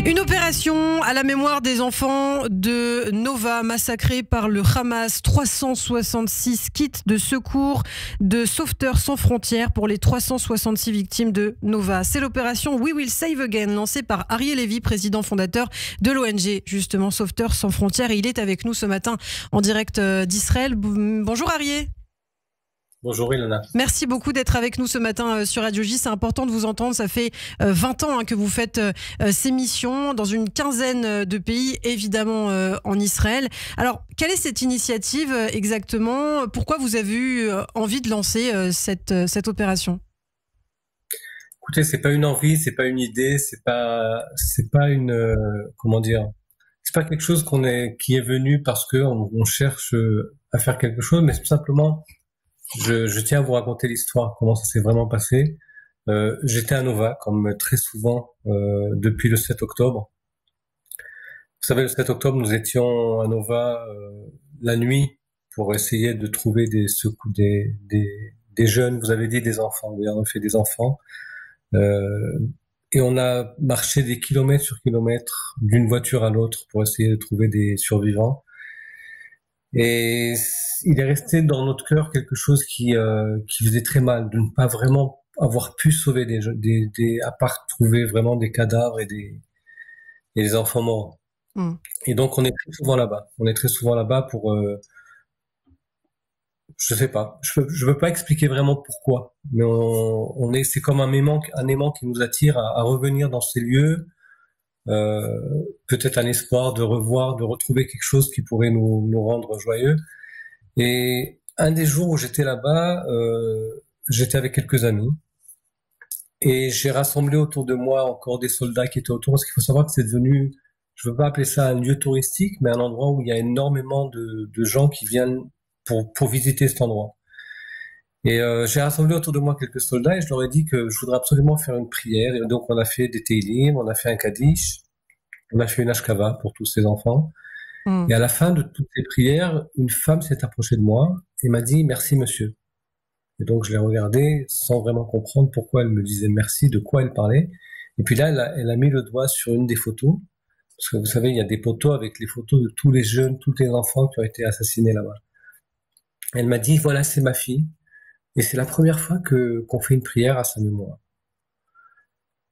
Une opération à la mémoire des enfants de Nova massacrés par le Hamas. 366 kits de secours de Sauveteurs sans frontières pour les 366 victimes de Nova. C'est l'opération We Will Save Again lancée par Arié Lévy, président fondateur de l'ONG justement Sauveteurs sans frontières. Et il est avec nous ce matin en direct d'Israël. Bonjour Arié. Bonjour Ilana. Merci beaucoup d'être avec nous ce matin sur Radio J. C'est important de vous entendre. Ça fait 20 ans que vous faites ces missions dans une quinzaine de pays, évidemment en Israël. Alors, quelle est cette initiative exactement? Pourquoi vous avez eu envie de lancer cette opération? Écoutez, c'est pas une envie, c'est pas une idée, c'est pas une comment dire, c'est pas quelque chose qui est venu parce que on cherche à faire quelque chose, mais simplement je tiens à vous raconter l'histoire, comment ça s'est vraiment passé. J'étais à Nova, comme très souvent, depuis le 7 octobre. Vous savez, le 7 octobre, nous étions à Nova la nuit pour essayer de trouver des jeunes. Vous avez dit des enfants, oui, on a fait des enfants. Et on a marché des kilomètres sur kilomètres d'une voiture à l'autre pour essayer de trouver des survivants. Et il est resté dans notre cœur quelque chose qui faisait très mal, de ne pas vraiment avoir pu sauver à part trouver vraiment des cadavres et des enfants morts. Et donc on est très souvent là-bas. On est très souvent là-bas pour, je sais pas, je veux pas expliquer vraiment pourquoi, mais c'est comme un aimant qui nous attire à revenir dans ces lieux. Peut-être un espoir de retrouver quelque chose qui pourrait nous rendre joyeux. Et un des jours où j'étais là-bas, j'étais avec quelques amis et j'ai rassemblé autour de moi encore des soldats qui étaient autour, parce qu'il faut savoir que c'est devenu, je veux pas appeler ça un lieu touristique, mais un endroit où il y a énormément de gens qui viennent pour visiter cet endroit. Et j'ai rassemblé autour de moi quelques soldats et je leur ai dit que je voudrais absolument faire une prière. Et donc on a fait des Teilim, on a fait un Kaddish, on a fait une Ashkava pour tous ces enfants. Et à la fin de toutes ces prières, une femme s'est approchée de moi et m'a dit « Merci monsieur ». Et donc je l'ai regardée sans vraiment comprendre pourquoi elle me disait merci, de quoi elle parlait. Et puis là, elle a mis le doigt sur une des photos. Parce que vous savez, il y a des poteaux avec les photos de tous les jeunes, tous les enfants qui ont été assassinés là-bas. Elle m'a dit « Voilà, c'est ma fille ». Et c'est la première fois qu'on fait une prière à sa mémoire.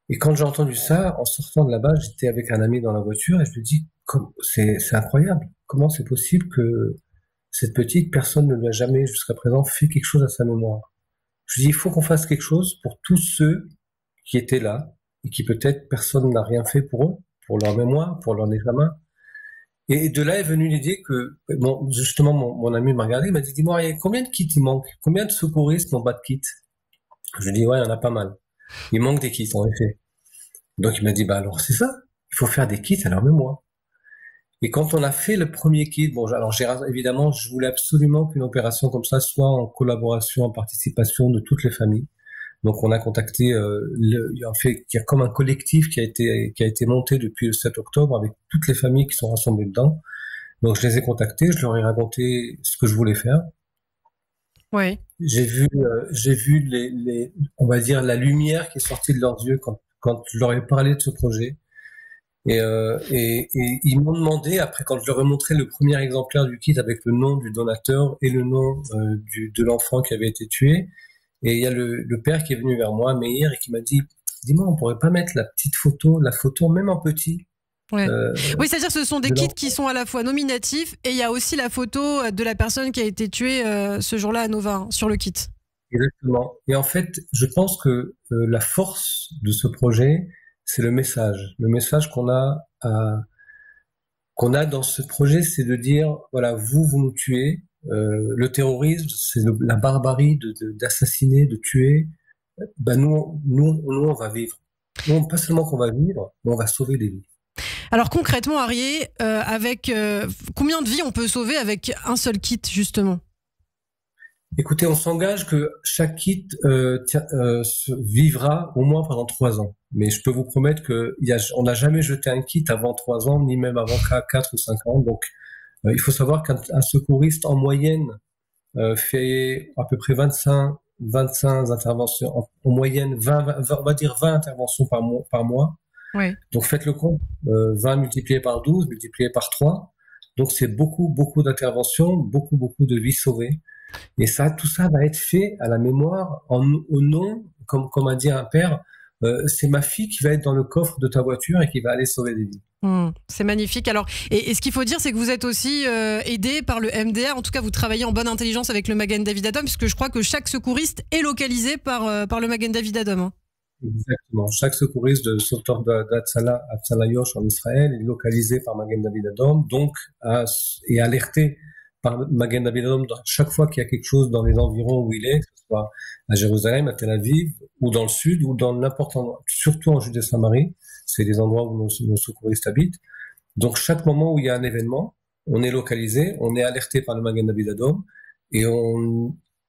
Et quand j'ai entendu ça, en sortant de là-bas, j'étais avec un ami dans la voiture et je lui dis, c'est incroyable. Comment c'est possible que cette petite personne ne lui a jamais jusqu'à présent fait quelque chose à sa mémoire? Je lui dis, il faut qu'on fasse quelque chose pour tous ceux qui étaient là et qui peut-être personne n'a rien fait pour eux, pour leur mémoire, pour leur examen. Et de là est venue l'idée que, bon, justement, mon ami m'a regardé, il m'a dit, dis-moi, combien de kits il manque? Combien de secouristes n'ont pas de kits? Je lui ai dit, ouais, il y en a pas mal. Il manque des kits, en effet. Donc il m'a dit, bah alors c'est ça, il faut faire des kits à leur mémoire. Et quand on a fait le premier kit, bon, alors évidemment, je voulais absolument qu'une opération comme ça soit en collaboration, en participation de toutes les familles. Donc on a contacté, en fait, il y a comme un collectif qui a été monté depuis le 7 octobre avec toutes les familles qui sont rassemblées dedans. Donc je les ai contactés, je leur ai raconté ce que je voulais faire. Oui. J'ai vu on va dire la lumière qui est sortie de leurs yeux quand je leur ai parlé de ce projet. Et ils m'ont demandé, après, quand je leur ai montré le premier exemplaire du kit avec le nom du donateur et le nom de l'enfant qui avait été tué. Et il y a le père qui est venu vers moi, Meir, et qui m'a dit, dis-moi, on pourrait pas mettre la photo même en petit. Ouais. Oui, c'est-à-dire que ce sont des kits qui sont à la fois nominatifs et il y a aussi la photo de la personne qui a été tuée ce jour-là à Nova, sur le kit. Exactement. Et en fait, je pense que la force de ce projet, c'est le message. Le message qu'on a dans ce projet, c'est de dire, voilà, vous nous tuez. Le terrorisme, c'est la barbarie d'assassiner, de tuer. Ben nous, on va vivre. Non, pas seulement qu'on va vivre, mais on va sauver des vies. Alors concrètement, Arié, avec combien de vies on peut sauver avec un seul kit, justement? Écoutez, on s'engage que chaque kit vivra au moins pendant 3 ans. Mais je peux vous promettre on n'a jamais jeté un kit avant 3 ans, ni même avant 4 ou 5 ans. Donc, il faut savoir qu'un secouriste, en moyenne, fait à peu près 25 interventions, en moyenne 20, on va dire 20 interventions par mois. Oui. Donc faites le compte, 20 multiplié par 12, multiplié par 3. Donc c'est beaucoup d'interventions, beaucoup de vies sauvées. Et ça, tout ça va être fait à la mémoire, au nom, comme a dit un père, c'est ma fille qui va être dans le coffre de ta voiture et qui va aller sauver des vies. C'est magnifique. Alors, et ce qu'il faut dire, c'est que vous êtes aussi aidé par le MDA. En tout cas, vous travaillez en bonne intelligence avec le Magen David Adom, puisque je crois que chaque secouriste est localisé par le Magen David Adom. Hein. Exactement. Chaque secouriste de sauveteur d'Hatzalah Yosh en Israël est localisé par Magen David Adom, donc est alerté par Magen David Adom chaque fois qu'il y a quelque chose dans les environs où il est, que ce soit à Jérusalem, à Tel Aviv, ou dans le sud, ou dans n'importe endroit, surtout en Judée-Samarie. C'est les endroits où nos secouristes habitent. Donc, chaque moment où il y a un événement, on est localisé, on est alerté par le Magen David Adom, et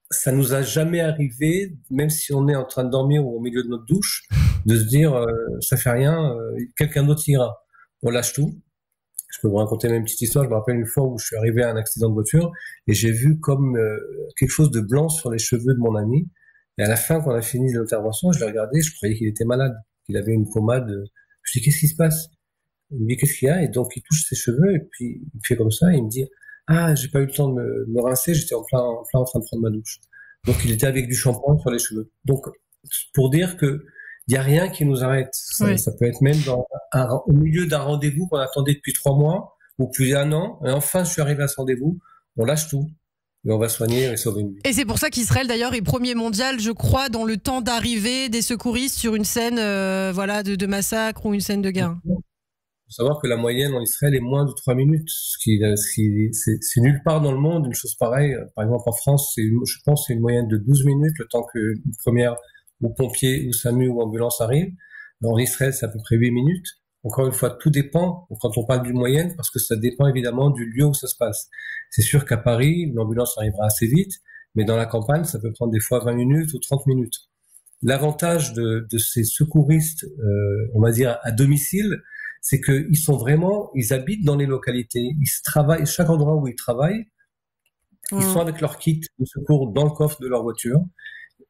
ça nous a jamais arrivé, même si on est en train de dormir ou au milieu de notre douche, de se dire, ça fait rien, quelqu'un d'autre ira. On lâche tout. Je peux vous raconter même une petite histoire. Je me rappelle une fois où je suis arrivé à un accident de voiture et j'ai vu comme quelque chose de blanc sur les cheveux de mon ami. Et à la fin, quand on a fini l'intervention, je l'ai regardé, je croyais qu'il était malade, qu'il avait une pommade. Je me suis dit, qu'est-ce qui se passe? Il me dit, qu'est-ce qu'il y a? Et donc, il touche ses cheveux et puis il fait comme ça et il me dit, ah, j'ai pas eu le temps de me rincer, j'étais en plein en train de prendre ma douche. Donc, il était avec du shampoing sur les cheveux. Donc, pour dire que il y a rien qui nous arrête. Ça peut être même au milieu d'un rendez-vous qu'on attendait depuis 3 mois ou plus d'1 an. Et enfin, je suis arrivé à ce rendez-vous. On lâche tout. Et on va soigner et sauver une vie. Et c'est pour ça qu'Israël, d'ailleurs, est premier mondial, je crois, dans le temps d'arrivée des secouristes sur une scène de massacre ou une scène de guerre. Il faut savoir que la moyenne en Israël est moins de 3 minutes. C'est nulle part dans le monde une chose pareille. Par exemple, en France, je pense que c'est une moyenne de 12 minutes, le temps qu'une première ou pompiers, ou SAMU, ou ambulance arrive. En Israël, c'est à peu près 8 minutes. Encore une fois, tout dépend, quand on parle d'une moyenne, parce que ça dépend évidemment du lieu où ça se passe. C'est sûr qu'à Paris, l'ambulance arrivera assez vite, mais dans la campagne, ça peut prendre des fois 20 minutes ou 30 minutes. L'avantage de ces secouristes, on va dire, à domicile, c'est qu'ils ils habitent dans les localités, ils travaillent, chaque endroit où ils travaillent, ils sont avec leur kit de secours dans le coffre de leur voiture,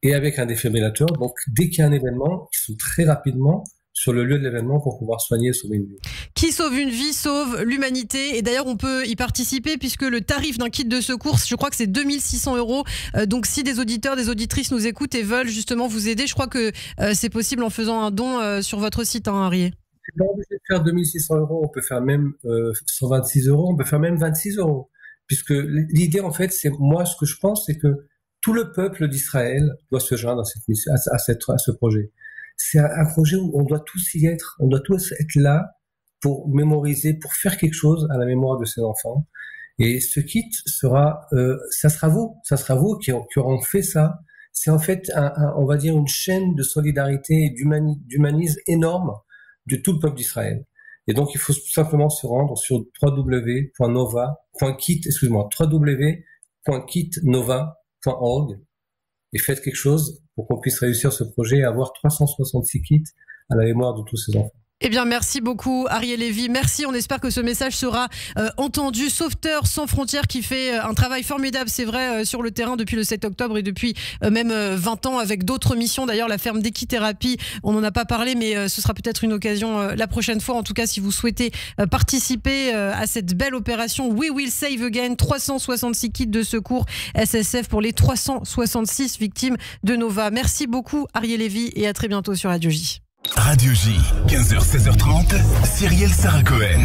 et avec un défibrillateur. Donc, dès qu'il y a un événement, ils sont très rapidement sur le lieu de l'événement pour pouvoir soigner et sauver une vie. Qui sauve une vie sauve l'humanité. Et d'ailleurs, on peut y participer puisque le tarif d'un kit de secours, je crois que c'est 2 600 €. Donc, si des auditeurs, des auditrices nous écoutent et veulent justement vous aider, je crois que c'est possible en faisant un don sur votre site, hein, Arié. C'est pas obligé de faire 2 600 €. On peut faire même 126 €. On peut faire même 26 €. Puisque l'idée, en fait, c'est moi, ce que je pense, c'est que tout le peuple d'Israël doit se joindre à ce projet. C'est un projet où on doit tous y être. On doit tous être là pour mémoriser, pour faire quelque chose à la mémoire de ces enfants. Et ce kit ça sera vous qui auront fait ça. C'est en fait, on va dire, une chaîne de solidarité et d'humanisme énorme de tout le peuple d'Israël. Et donc, il faut tout simplement se rendre sur www.kitnova.org et faites quelque chose pour qu'on puisse réussir ce projet et avoir 366 kits à la mémoire de tous ces enfants. Eh bien, merci beaucoup, Arié Lévy. Merci. On espère que ce message sera entendu. Sauveteurs sans frontières qui fait un travail formidable, c'est vrai, sur le terrain depuis le 7 octobre et depuis même 20 ans avec d'autres missions. D'ailleurs, la ferme d'équithérapie, on n'en a pas parlé, mais ce sera peut-être une occasion la prochaine fois. En tout cas, si vous souhaitez participer à cette belle opération We Will Save Again, 366 kits de secours SSF pour les 366 victimes de Nova. Merci beaucoup, Arié Lévy, et à très bientôt sur Radio J. Radio J, 15h-16h30, Cyrielle Sarah Cohen.